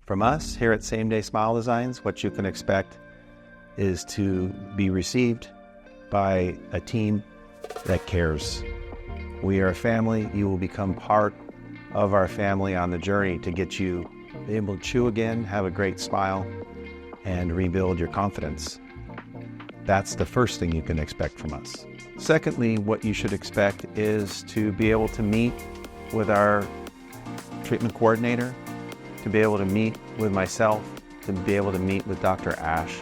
From us here at Same Day Smile Designs, what you can expect is to be received by a team that cares. We are a family. You will become part of our family on the journey to get you able to chew again, have a great smile, and rebuild your confidence. That's the first thing you can expect from us. Secondly, what you should expect is to be able to meet with our treatment coordinator, to be able to meet with myself, to be able to meet with Dr. Ash,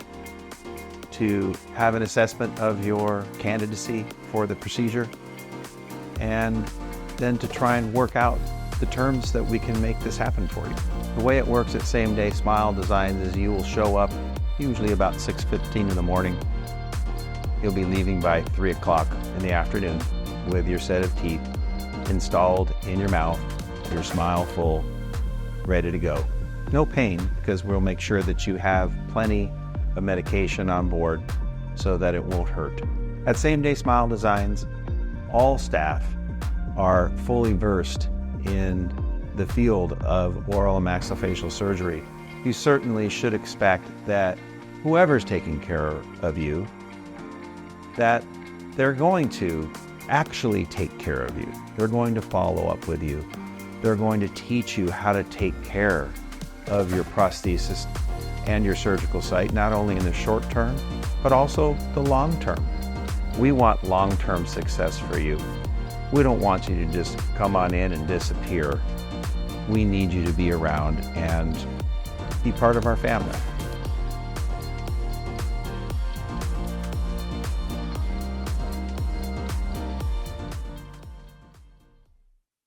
to have an assessment of your candidacy for the procedure, and then to try and work out the terms that we can make this happen for you. The way it works at Same Day Smile Designs is you will show up usually about 6:15 in the morning. You'll be leaving by 3 o'clock in the afternoon with your set of teeth installed in your mouth, your smile full, ready to go. No pain, because we'll make sure that you have plenty of medication on board so that it won't hurt. At Same Day Smile Designs, all staff are fully versed in the field of oral and maxillofacial surgery. You certainly should expect that whoever's taking care of you, that they're going to actually take care of you. They're going to follow up with you. They're going to teach you how to take care of your prosthesis and your surgical site, not only in the short term, but also the long term. We want long-term success for you. We don't want you to just come on in and disappear. We need you to be around and be part of our family.